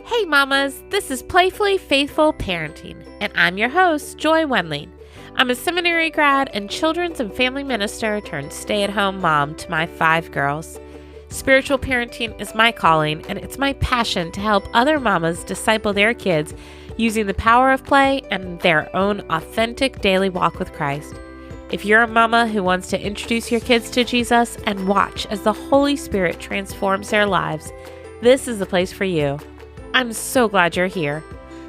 Hey mamas, this is Playfully Faithful Parenting, and I'm your host, Joy Wendling. I'm a seminary grad and children's and family minister turned stay-at-home mom to my 5 girls. Spiritual parenting is my calling, and it's my passion to help other mamas disciple their kids using the power of play and their own authentic daily walk with Christ. If you're a mama who wants to introduce your kids to Jesus and watch as the Holy Spirit transforms their lives, this is the place for you. I'm so glad you're here.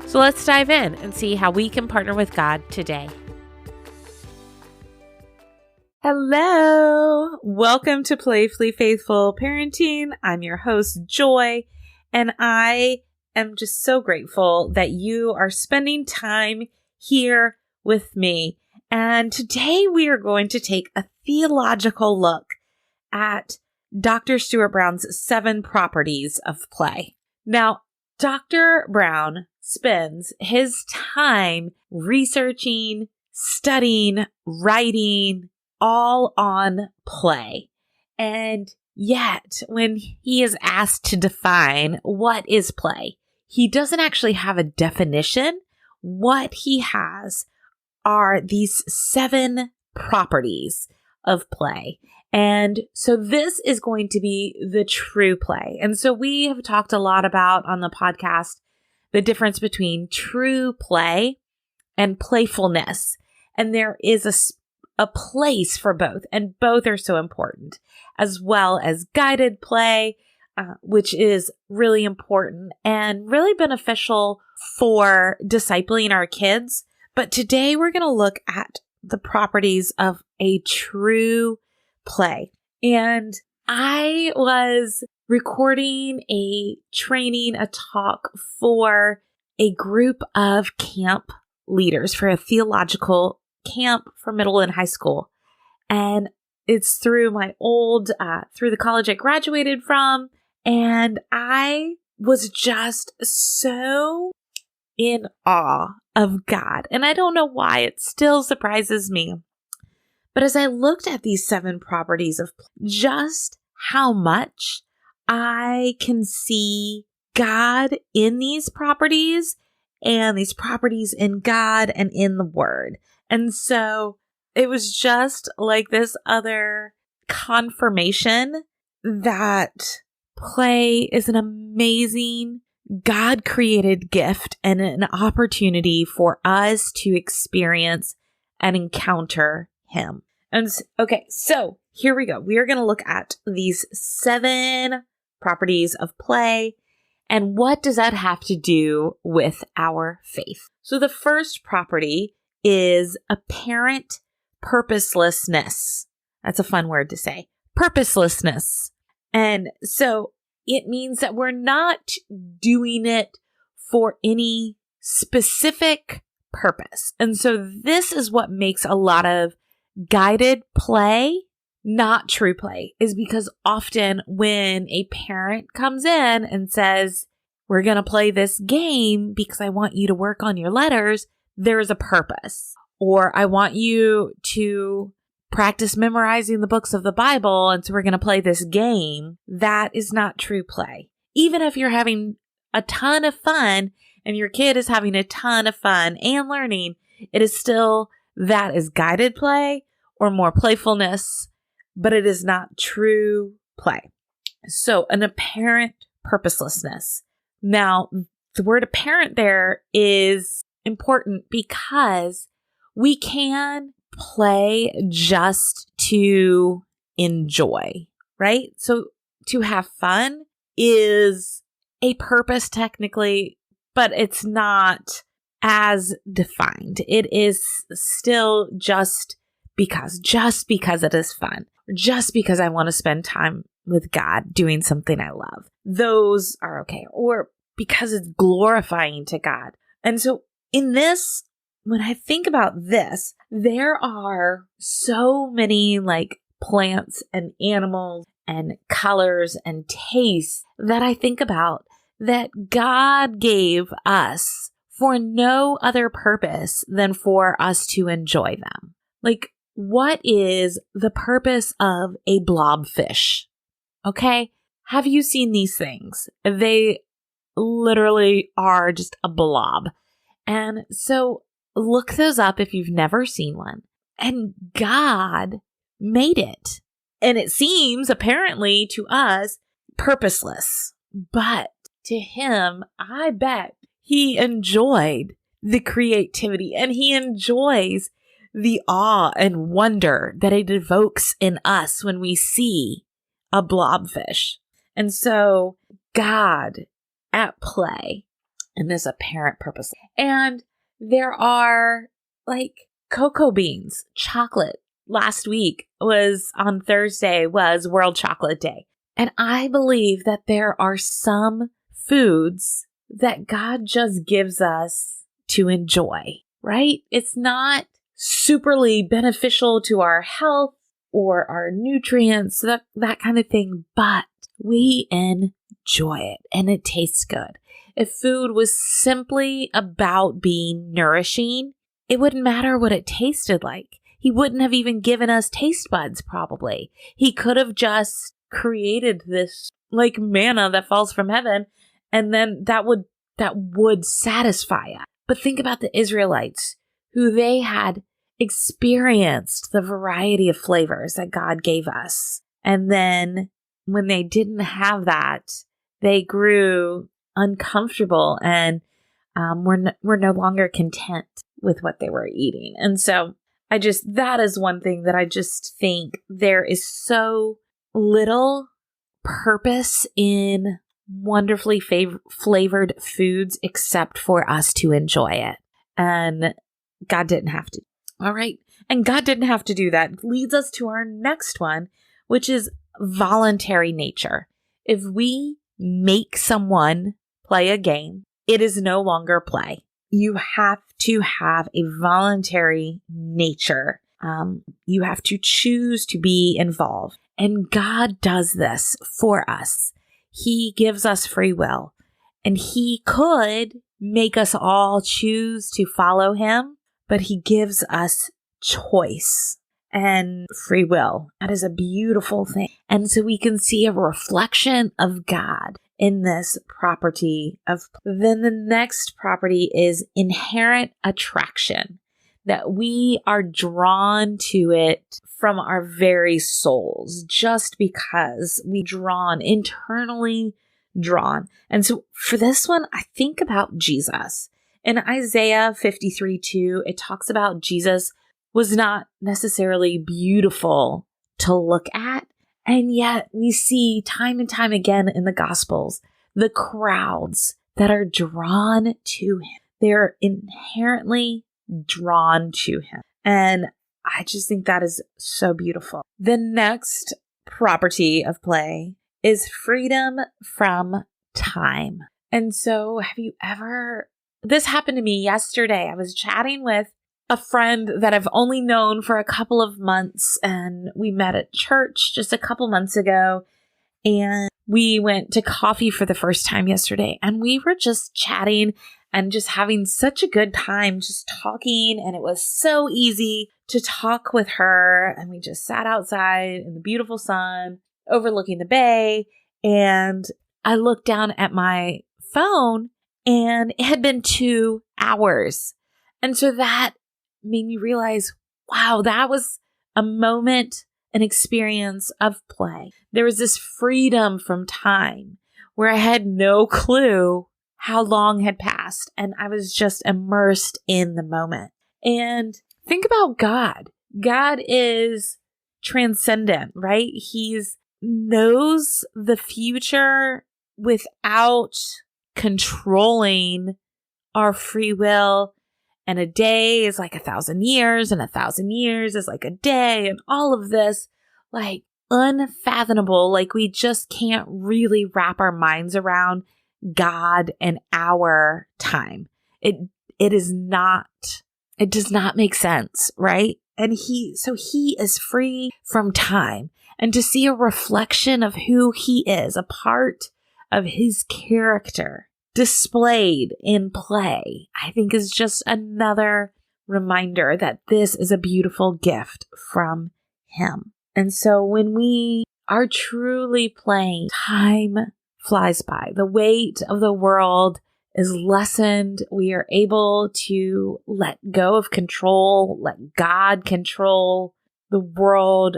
So let's dive in and see how we can partner with God today. Hello! Welcome to Playfully Faithful Parenting. I'm your host, Joy, and I am just so grateful that you are spending time here with me. And today we are going to take a theological look at Dr. Stuart Brown's 7 properties of play. Now, Dr. Brown spends his time researching, studying, writing, all on play. And yet, when he is asked to define what is play, he doesn't actually have a definition. What he has are these 7 properties of play. And so this is going to be the true play. And so we have talked a lot about on the podcast the difference between true play and playfulness. And there is a place for both, and both are so important, as well as guided play, which is really important and really beneficial for discipling our kids. But today we're going to look at the properties of a true play. And I was recording a talk for a group of camp leaders for a theological camp for middle and high school. And it's through my through the college I graduated from. And I was just so in awe of God. And I don't know why, it still surprises me. But as I looked at these 7 properties of just how much I can see God in these properties and these properties in God and in the Word. And so it was just like this other confirmation that play is an amazing God-created gift and an opportunity for us to experience and encounter Him. And okay, so here we go. We are going to look at these 7 properties of play. And what does that have to do with our faith? So the first property is apparent purposelessness. That's a fun word to say. Purposelessness. And so it means that we're not doing it for any specific purpose. And so this is what makes a lot of guided play not true play, is because often when a parent comes in and says, we're going to play this game because I want you to work on your letters, there is a purpose. Or I want you to practice memorizing the books of the Bible, and so we're going to play this game. That is not true play. Even if you're having a ton of fun and your kid is having a ton of fun and learning, it is still, that is guided play or more playfulness, but it is not true play. So an apparent purposelessness. Now, the word apparent there is important because we can play just to enjoy, right? So to have fun is a purpose technically, but it's not as defined. It is still just because it is fun, or just because I want to spend time with God doing something I love. Those are okay. Or because it's glorifying to God. And so in this, when I think about this, there are so many like plants and animals and colors and tastes that I think about that God gave us for no other purpose than for us to enjoy them. Like, what is the purpose of a blobfish? Okay. Have you seen these things? They literally are just a blob. And so look those up if you've never seen one. And God made it. And it seems, apparently, to us, purposeless. But to him, I bet he enjoyed the creativity and he enjoys the awe and wonder that it evokes in us when we see a blobfish. And so God at play in this apparent purpose. And there are like cocoa beans, chocolate. Last week on Thursday was World Chocolate Day. And I believe that there are some foods that God just gives us to enjoy, right? It's not superly beneficial to our health or our nutrients, that kind of thing, but we enjoy it and it tastes good. If food was simply about being nourishing, it wouldn't matter what it tasted like. He wouldn't have even given us taste buds, probably. He could have just created this like manna that falls from heaven, and then that would satisfy us. But think about the Israelites, who they had experienced the variety of flavors that God gave us. And then when they didn't have that, they grew uncomfortable and were no longer content with what they were eating. And so that is one thing that I just think there is so little purpose in wonderfully flavored foods except for us to enjoy it. And God didn't have to. All right. And God didn't have to do that. Leads us to our next one, which is voluntary nature. If we make someone play a game, it is no longer play. You have to have a voluntary nature. You have to choose to be involved. And God does this for us. He gives us free will. And he could make us all choose to follow him, but he gives us choice and free will. That is a beautiful thing. And so we can see a reflection of God in this property of. Then the next property is inherent attraction, that we are drawn to it from our very souls, just because we internally drawn. And so for this one, I think about Jesus. In Isaiah 53:2, it talks about Jesus was not necessarily beautiful to look at. And yet we see time and time again in the Gospels, the crowds that are drawn to him. They're inherently drawn to him. And I just think that is so beautiful. The next property of play is freedom from time. And so this happened to me yesterday. I was chatting with a friend that I've only known for a couple of months, and we met at church just a couple months ago, and we went to coffee for the first time yesterday, and we were just chatting and just having such a good time just talking, and it was so easy to talk with her, and we just sat outside in the beautiful sun overlooking the bay, and I looked down at my phone, and it had been 2 hours, and so that made me realize, wow, that was a moment, an experience of play. There was this freedom from time where I had no clue how long had passed, and I was just immersed in the moment. And think about God. God is transcendent, right? He knows the future without controlling our free will. And a day is like 1,000 years, and 1,000 years is like a day, and all of this, like unfathomable. Like we just can't really wrap our minds around God and our time. It does not make sense, right? And he is free from time. And to see a reflection of who he is, a part of his character displayed in play, I think is just another reminder that this is a beautiful gift from him. And so when we are truly playing, time flies by. The weight of the world is lessened. We are able to let go of control, let God control the world,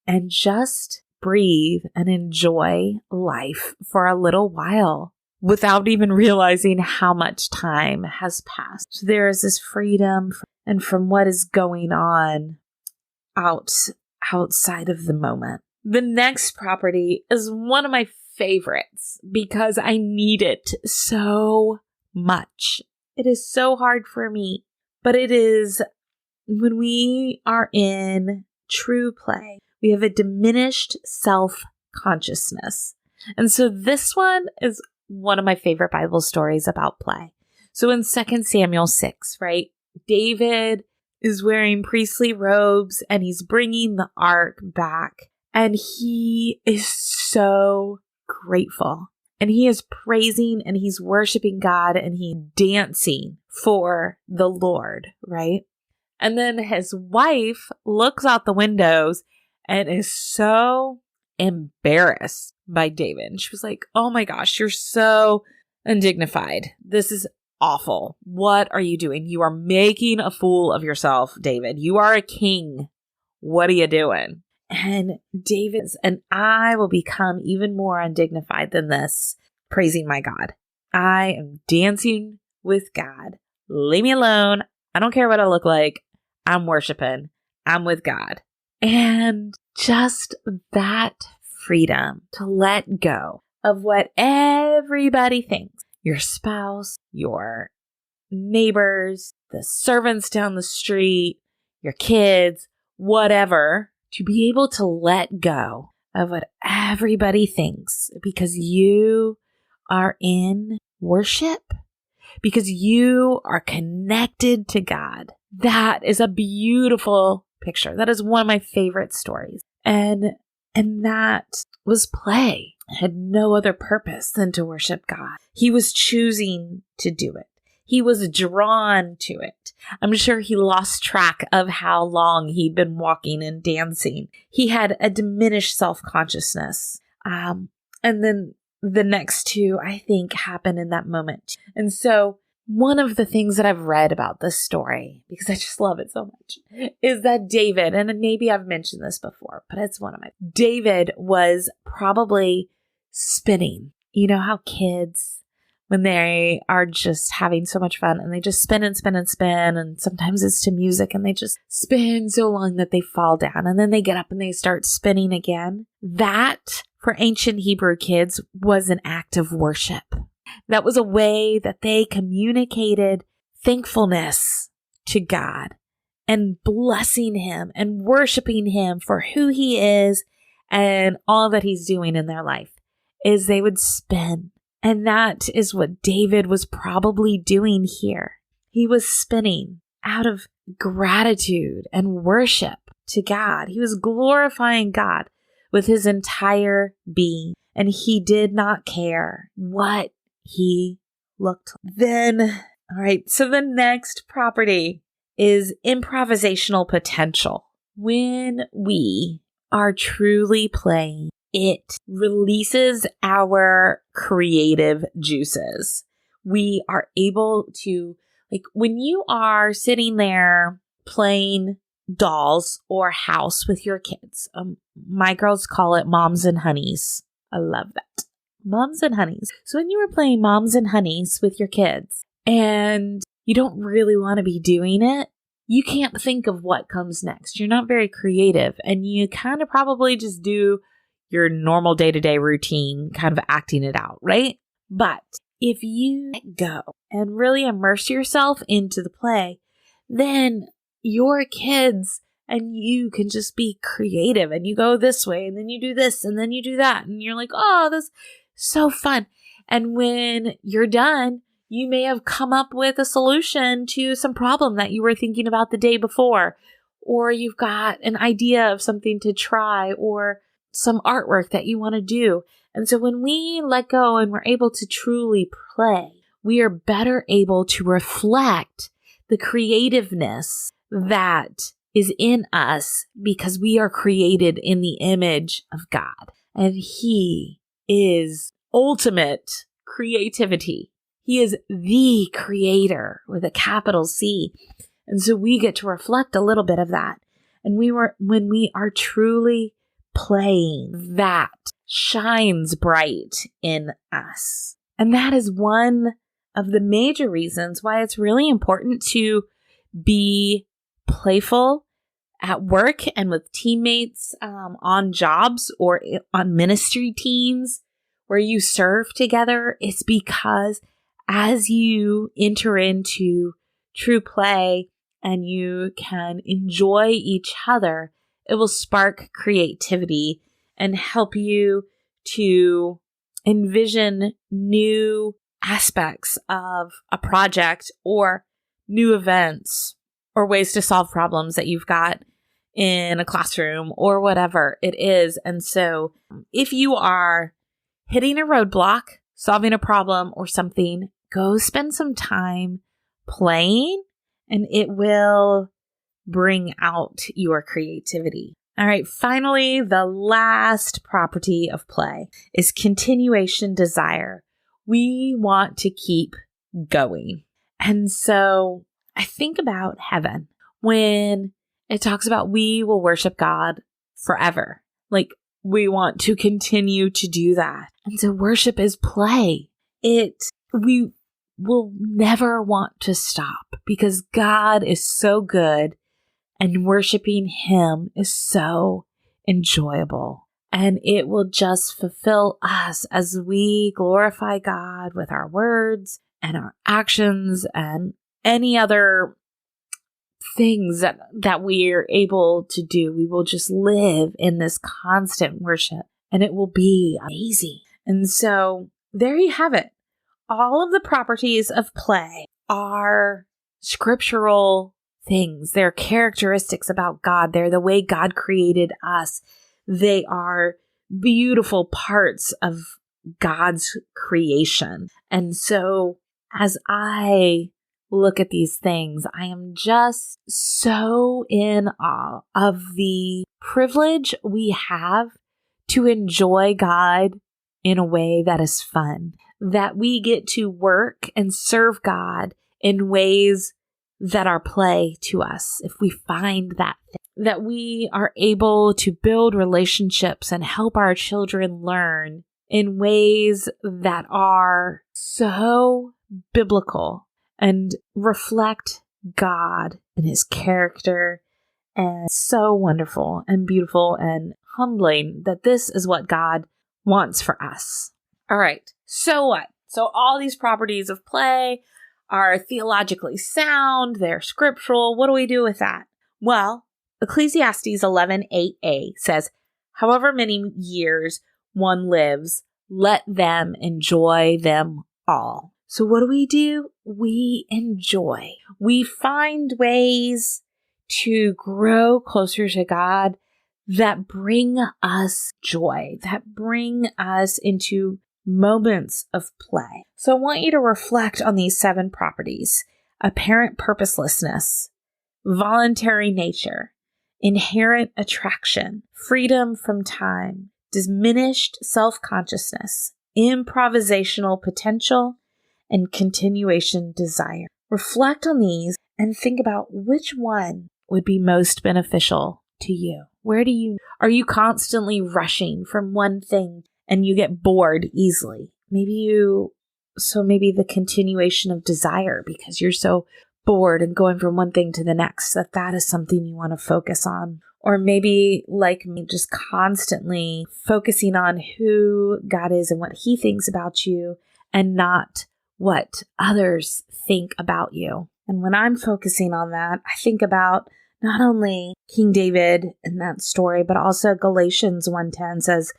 and just breathe and enjoy life for a little while without even realizing how much time has passed. So there is this freedom and from what is going on outside of the moment. The next property is one of my favorites because I need it so much. It is so hard for me, but it is when we are in true play, we have a diminished self-consciousness. And so this one is one of my favorite Bible stories about play. So in 2 Samuel 6, right, David is wearing priestly robes and he's bringing the ark back. And he is so grateful. And he is praising and he's worshiping God and he's dancing for the Lord, right? And then his wife looks out the windows and is so embarrassed by David. And she was like, oh my gosh, you're so undignified. This is awful. What are you doing? You are making a fool of yourself, David. You are a king. What are you doing? And David says, and I will become even more undignified than this, praising my God. I am dancing with God. Leave me alone. I don't care what I look like. I'm worshiping. I'm with God. And just that freedom to let go of what everybody thinks. Your spouse, your neighbors, the servants down the street, your kids, whatever. To be able to let go of what everybody thinks because you are in worship, because you are connected to God. That is a beautiful picture. That is one of my favorite stories. And that was play. It had no other purpose than to worship God. He was choosing to do it. He was drawn to it. I'm sure he lost track of how long he'd been walking and dancing. He had a diminished self-consciousness. And then the next two, I think, happen in that moment. And so one of the things that I've read about this story, because I just love it so much, is that David, and maybe I've mentioned this before, but it's one of my, David was probably spinning. You know how kids, when they are just having so much fun and they just spin and spin and spin, and sometimes it's to music and they just spin so long that they fall down and then they get up and they start spinning again. That, for ancient Hebrew kids, was an act of worship. That was a way that they communicated thankfulness to God and blessing him and worshiping him for who he is and all that he's doing in their life, is they would spin. And that is what David was probably doing here. He was spinning out of gratitude and worship to God. He was glorifying God with his entire being. And he did not care what he looked like. Then, all right, so the next property is improvisational potential. When we are truly playing, it releases our creative juices. We are able to, like, when you are sitting there playing dolls or house with your kids, my girls call it moms and honeys. I love that. Moms and honeys. So when you were playing moms and honeys with your kids and you don't really want to be doing it, you can't think of what comes next. You're not very creative and you kind of probably just do your normal day-to-day routine, kind of acting it out, right? But if you let go and really immerse yourself into the play, then your kids and you can just be creative and you go this way and then you do this and then you do that. And you're like, oh, this is so fun. And when you're done, you may have come up with a solution to some problem that you were thinking about the day before, or you've got an idea of something to try or some artwork that you want to do. And so when we let go and we're able to truly play, we are better able to reflect the creativeness that is in us because we are created in the image of God. And he is ultimate creativity. He is the creator with a capital C. And so we get to reflect a little bit of that. And when we are truly playing, that shines bright in us. And that is one of the major reasons why it's really important to be playful at work and with teammates, on jobs or on ministry teams where you serve together. It's because as you enter into true play and you can enjoy each other, it will spark creativity and help you to envision new aspects of a project or new events or ways to solve problems that you've got in a classroom or whatever it is. And so if you are hitting a roadblock, solving a problem or something, go spend some time playing and it will bring out your creativity. All right, finally, the last property of play is continuation desire. We want to keep going. And so I think about heaven when it talks about we will worship God forever. Like we want to continue to do that. And so worship is play. We will never want to stop because God is so good and worshiping Him is so enjoyable. And it will just fulfill us as we glorify God with our words and our actions and any other things that we are able to do. We will just live in this constant worship and it will be amazing. And so there you have it. All of the properties of play are scriptural things. They're characteristics about God. They're the way God created us. They are beautiful parts of God's creation. And so as I look at these things, I am just so in awe of the privilege we have to enjoy God in a way that is fun, that we get to work and serve God in ways that are play to us. If we find that we are able to build relationships and help our children learn in ways that are so biblical and reflect God and His character, and so wonderful and beautiful and humbling that this is what God wants for us. All right. So what? So all these properties of play are theologically sound. They're scriptural. What do we do with that? Well, Ecclesiastes 11:8a says, however many years one lives, let them enjoy them all. So what do? We enjoy. We find ways to grow closer to God that bring us joy, that bring us into moments of play. So I want you to reflect on these 7 properties: apparent purposelessness, voluntary nature, inherent attraction, freedom from time, diminished self-consciousness, improvisational potential, and continuation desire. Reflect on these and think about which one would be most beneficial to you. Are you constantly rushing from one thing and you get bored easily? Maybe the continuation of desire, because you're so bored and going from one thing to the next, that is something you want to focus on. Or maybe like me, just constantly focusing on who God is and what He thinks about you and not what others think about you. And when I'm focusing on that, I think about not only King David in that story, but also Galatians 1:10 says,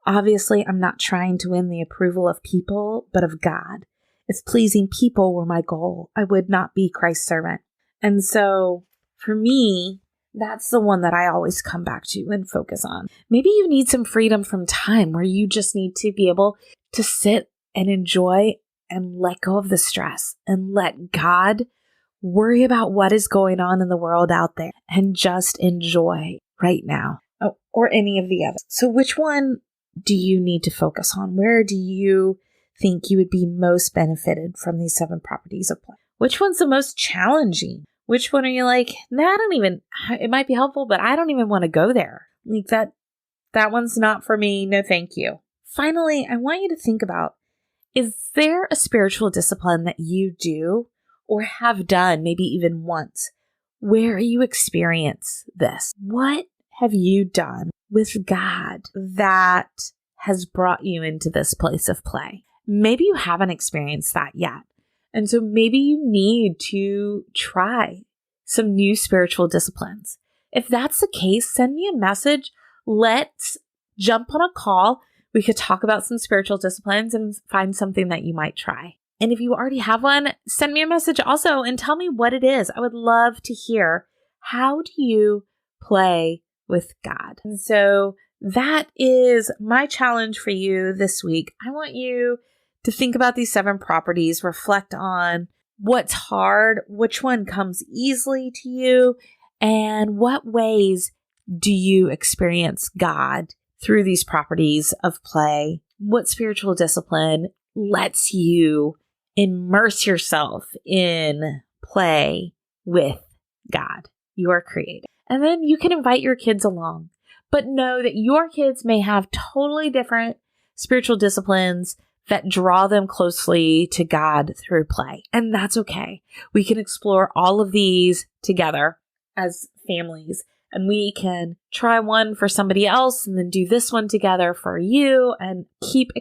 obviously, I'm not trying to win the approval of people, but of God. If pleasing people were my goal, I would not be Christ's servant. And so for me, that's the one that I always come back to and focus on. Maybe you need some freedom from time where you just need to be able to sit and enjoy and let go of the stress and let God worry about what is going on in the world out there and just enjoy right now. Or any of the others. So which one do you need to focus on? Where do you think you would be most benefited from these 7 properties of play? Which one's the most challenging? Which one are you like, nah, it might be helpful, but I don't even want to go there. Like that one's not for me. No, thank you. Finally, I want you to think about, is there a spiritual discipline that you do or have done, maybe even once, where you experience this? What have you done with God that has brought you into this place of play? Maybe you haven't experienced that yet. And so maybe you need to try some new spiritual disciplines. If that's the case, send me a message. Let's jump on a call. We could talk about some spiritual disciplines and find something that you might try. And if you already have one, send me a message also and tell me what it is. I would love to hear, how do you play with God? And so that is my challenge for you this week. I want you to think about these 7 properties, reflect on what's hard, which one comes easily to you, and what ways do you experience God through these properties of play? What spiritual discipline lets you immerse yourself in play with God, your creator? And then you can invite your kids along, but know that your kids may have totally different spiritual disciplines that draw them closely to God through play. And that's okay. We can explore all of these together as families, and we can try one for somebody else and then do this one together for you and keep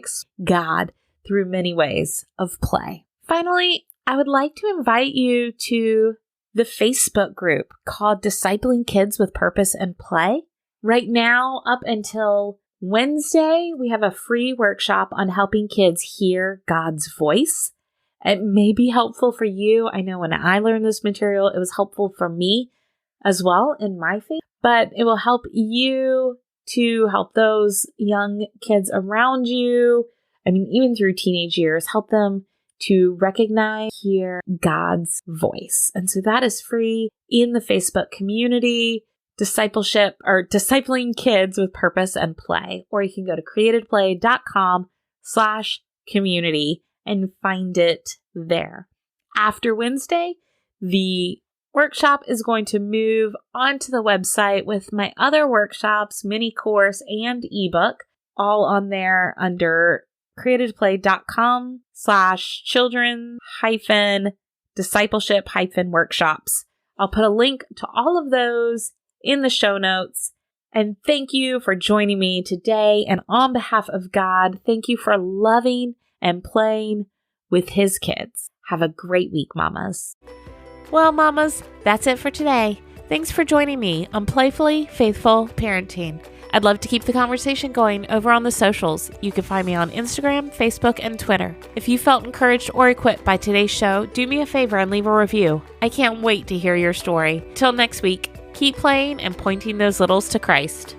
God through many ways of play. Finally, I would like to invite you to the Facebook group called Discipling Kids with Purpose and Play. Right now, up until Wednesday, we have a free workshop on helping kids hear God's voice. It may be helpful for you. I know when I learned this material, it was helpful for me as well in my faith, but it will help you to help those young kids around you. I mean, even through teenage years, help them to recognize, hear God's voice. And so that is free in the Facebook community. Discipleship or Discipling Kids with Purpose and Play, or you can go to createdplay.com/community and find it there. After Wednesday, the workshop is going to move onto the website with my other workshops, mini course, and ebook, all on there under createdplay.com/children-discipleship-workshops. I'll put a link to all of those in the show notes. And thank you for joining me today. And on behalf of God, thank you for loving and playing with His kids. Have a great week, mamas. Well, mamas, that's it for today. Thanks for joining me on Playfully Faithful Parenting. I'd love to keep the conversation going over on the socials. You can find me on Instagram, Facebook, and Twitter. If you felt encouraged or equipped by today's show, do me a favor and leave a review. I can't wait to hear your story. Till next week, keep playing and pointing those littles to Christ.